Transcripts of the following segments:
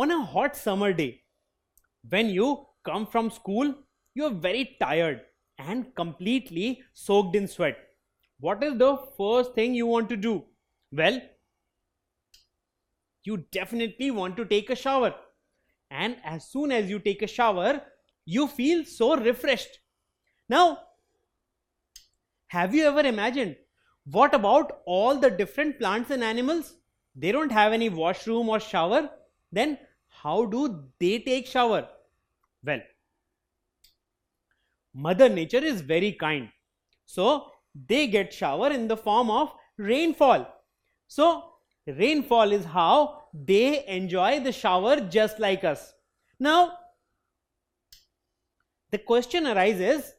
On a hot summer day, when you come from school, you're very tired and completely soaked in sweat. What is the first thing you want to do? Well, you definitely want to take a shower. And as soon as you take a shower, you feel so refreshed. Now, have you ever imagined, what about all the different plants and animals? They don't have any washroom or shower. Then how do they take shower? Well, Mother Nature is very kind. So they get shower in the form of rainfall. So rainfall is how they enjoy the shower just like us. Now, the question arises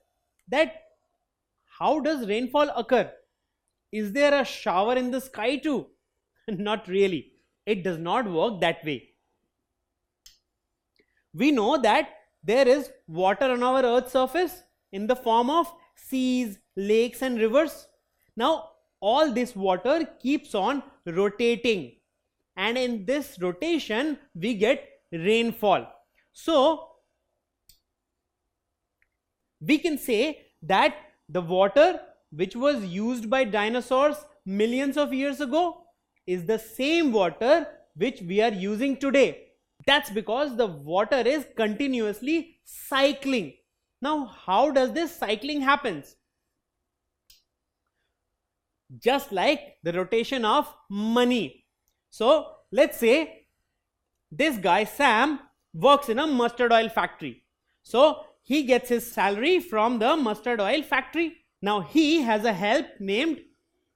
that how does rainfall occur? Is there a shower in the sky too? Not really. It does not work that way. We know that there is water on our earth's surface in the form of seas, lakes and rivers. Now all this water keeps on rotating, and in this rotation we get rainfall. So we can say that the water which was used by dinosaurs millions of years ago is the same water which we are using today. That's because the water is continuously cycling. Now, how does this cycling happens? Just like the rotation of money. So, let's say this guy Sam works in a mustard oil factory. So, he gets his salary from the mustard oil factory. Now, he has a help named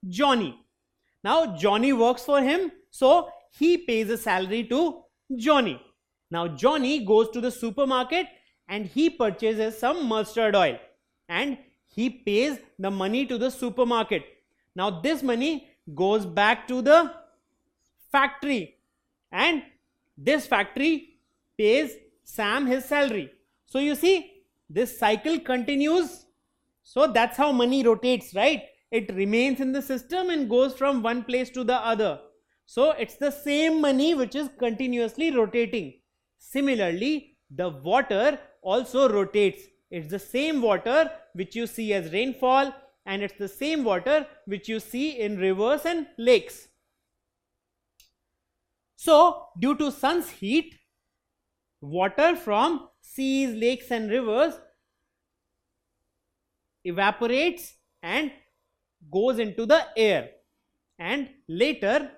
Johnny. Now, Johnny works for him, so he pays a salary to Johnny. Now Johnny goes to the supermarket and he purchases some mustard oil and he pays the money to the supermarket. Now this money goes back to the factory and this factory pays Sam his salary. So you see, this cycle continues. So that's how money rotates, right? It remains in the system and goes from one place to the other. So it's the same money which is continuously rotating. Similarly, the water also rotates. It's the same water which you see as rainfall, and it's the same water which you see in rivers and lakes. So due to sun's heat, water from seas, lakes and rivers evaporates and goes into the air, and later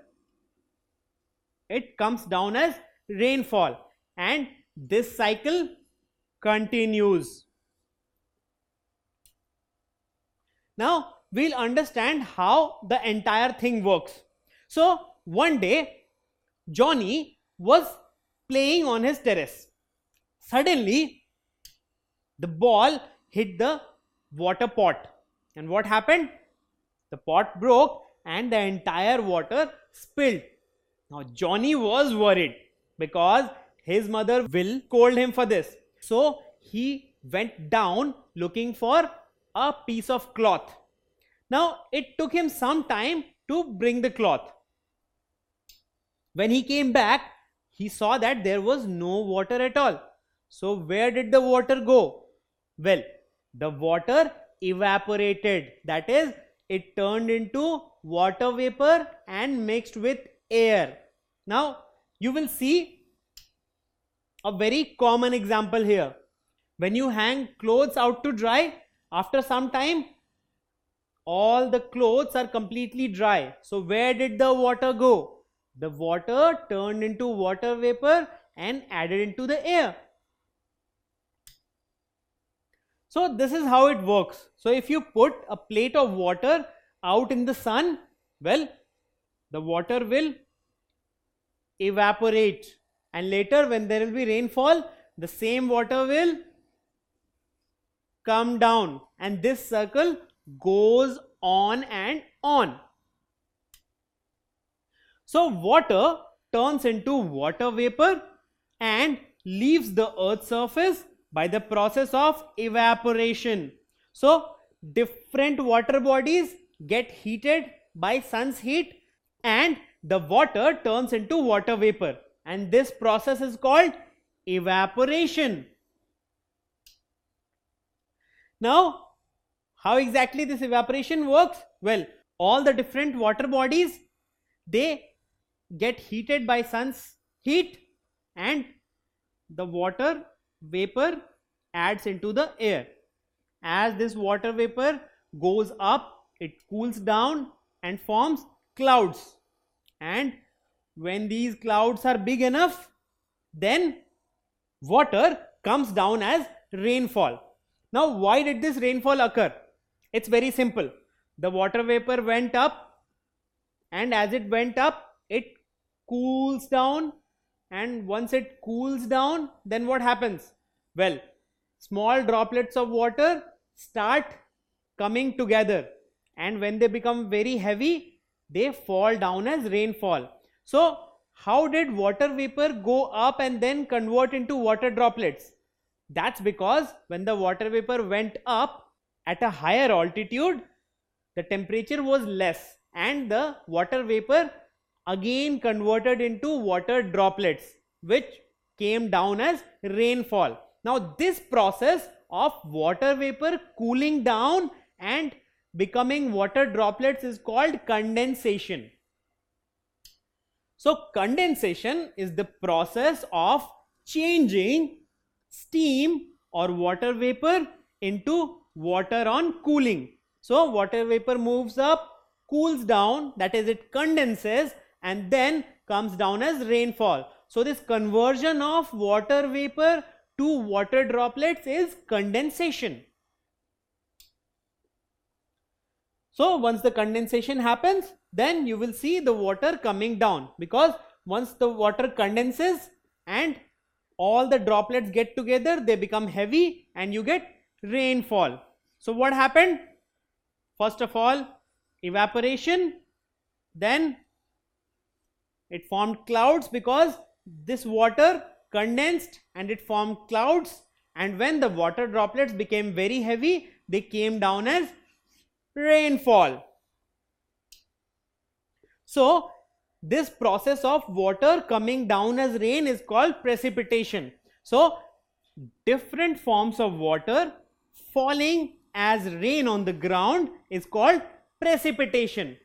it comes down as rainfall, and this cycle continues. Now we'll understand how the entire thing works. So one day Johnny was playing on his terrace. Suddenly the ball hit the water pot, and what happened? The pot broke and the entire water spilled. Now Johnny was worried because his mother will scold him for this. So he went down looking for a piece of cloth. Now it took him some time to bring the cloth. When he came back, he saw that there was no water at all. So where did the water go? Well, the water evaporated. That is, it turned into water vapor and mixed with air. Now you will see a very common example here. When you hang clothes out to dry, after some time all the clothes are completely dry. So where did the water go? The water turned into water vapor and added into the air. So this is how it works. So if you put a plate of water out in the sun, well, the water will evaporate, and later when there will be rainfall, the same water will come down, and this circle goes on and on. So water turns into water vapor and leaves the earth's surface by the process of evaporation. So different water bodies get heated by sun's heat and the water turns into water vapor, and this process is called evaporation. Now, how exactly this evaporation works? Well, all the different water bodies, they get heated by sun's heat, and the water vapor adds into the air. As this water vapor goes up, it cools down and forms clouds. And when these clouds are big enough, then water comes down as rainfall. Now, why did this rainfall occur? It's very simple. The water vapor went up, and as it went up, it cools down, and once it cools down, then what happens? Well, small droplets of water start coming together, and when they become very heavy, they fall down as rainfall. So, how did water vapor go up and then convert into water droplets? That's because when the water vapor went up at a higher altitude, the temperature was less, and the water vapor again converted into water droplets, which came down as rainfall. Now, this process of water vapor cooling down and becoming water droplets is called condensation. So, condensation is the process of changing steam or water vapor into water on cooling. So, water vapor moves up, cools down, that is, it condenses, and then comes down as rainfall. So, this conversion of water vapor to water droplets is condensation. So, once the condensation happens, then you will see the water coming down, because once the water condenses and all the droplets get together, they become heavy and you get rainfall. So, what happened? First of all, evaporation, then it formed clouds because this water condensed and it formed clouds, and when the water droplets became very heavy, they came down as rainfall. So, this process of water coming down as rain is called precipitation. So, different forms of water falling as rain on the ground is called precipitation.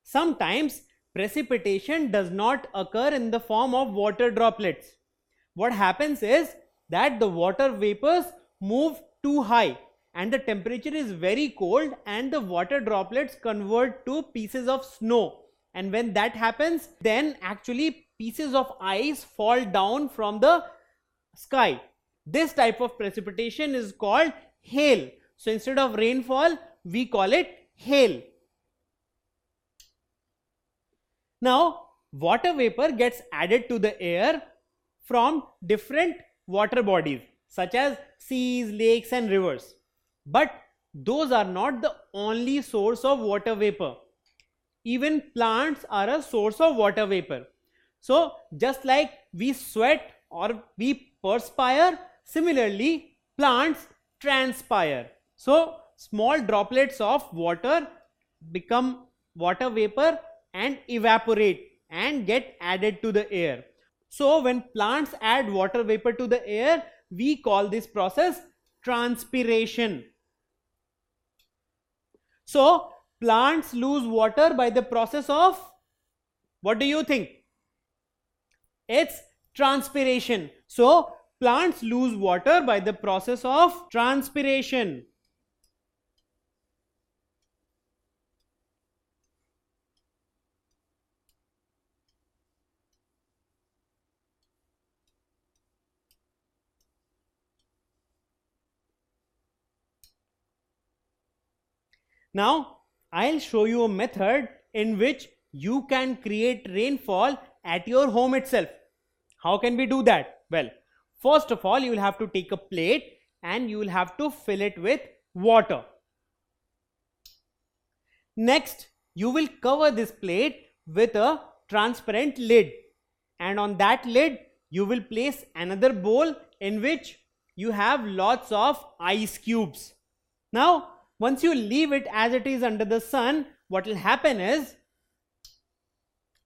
Sometimes precipitation does not occur in the form of water droplets. What happens is that the water vapors move too high and the temperature is very cold, and the water droplets convert to pieces of snow, and when that happens, then actually pieces of ice fall down from the sky. This type of precipitation is called hail. So instead of rainfall, we call it hail. Now, water vapor gets added to the air from different water bodies such as seas, lakes and rivers. But those are not the only source of water vapor. Even plants are a source of water vapor. So, just like we sweat or we perspire, similarly plants transpire. So, small droplets of water become water vapor and evaporate and get added to the air. So, when plants add water vapor to the air, we call this process transpiration. So, plants lose water by the process of, what do you think? It's transpiration. So, plants lose water by the process of transpiration. Now, I'll show you a method in which you can create rainfall at your home itself. How can we do that? Well, first of all, you will have to take a plate and you will have to fill it with water. Next, you will cover this plate with a transparent lid, and on that lid, you will place another bowl in which you have lots of ice cubes. Now, once you leave it as it is under the sun, what will happen is,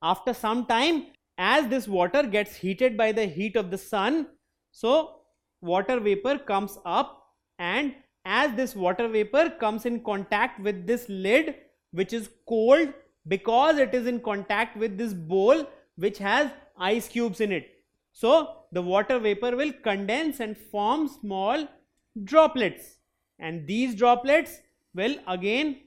after some time, as this water gets heated by the heat of the sun, so water vapor comes up, and as this water vapor comes in contact with this lid, which is cold because it is in contact with this bowl which has ice cubes in it. So the water vapor will condense and form small droplets, and these droplets will again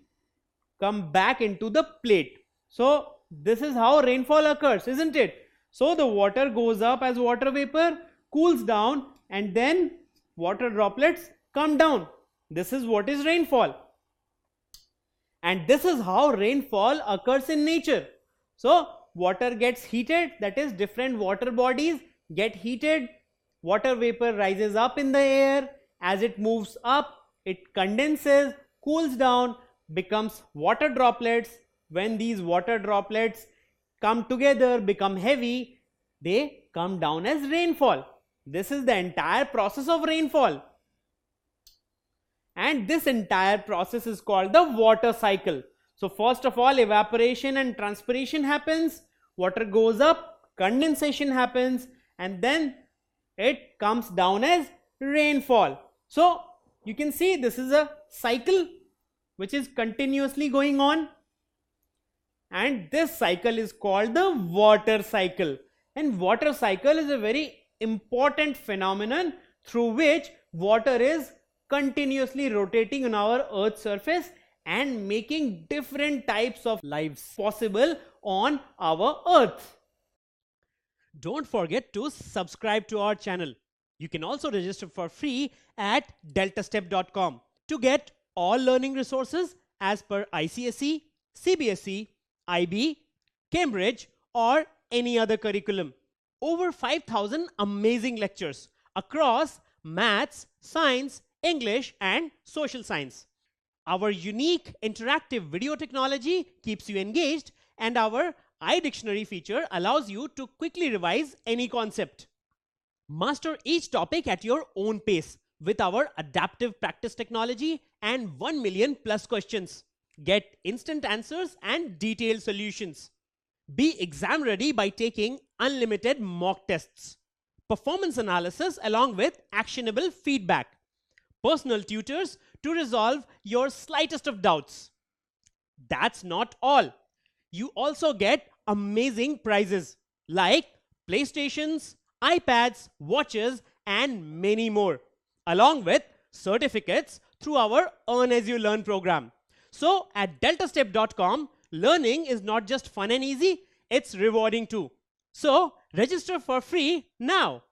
come back into the plate. So this is how rainfall occurs, isn't it? So the water goes up as water vapor, cools down, and then water droplets come down. This is what is rainfall. And this is how rainfall occurs in nature. So water gets heated, that is different water bodies get heated, water vapor rises up in the air, as it moves up it condenses, cools down, becomes water droplets. When these water droplets come together, become heavy, they come down as rainfall. This is the entire process of rainfall. And this entire process is called the water cycle. So first of all, evaporation and transpiration happens, water goes up, condensation happens, and then it comes down as rainfall. So you can see this is a cycle which is continuously going on, and this cycle is called the water cycle. And water cycle is a very important phenomenon through which water is continuously rotating on our Earth's surface and making different types of lives possible on our Earth. Don't forget to subscribe to our channel. You can also register for free at deltastep.com to get all learning resources as per ICSE, CBSE, IB, Cambridge, or any other curriculum. Over 5,000 amazing lectures across maths, science, English, and social science. Our unique interactive video technology keeps you engaged, and our iDictionary feature allows you to quickly revise any concept. Master each topic at your own pace with our adaptive practice technology and 1 million plus questions. Get instant answers and detailed solutions. Be exam ready by taking unlimited mock tests, performance analysis along with actionable feedback, personal tutors to resolve your slightest of doubts. That's not all. You also get amazing prizes like PlayStations, iPads, watches, and many more, along with certificates through our Earn As You Learn program. So at deltastep.com, learning is not just fun and easy, it's rewarding too. So register for free now.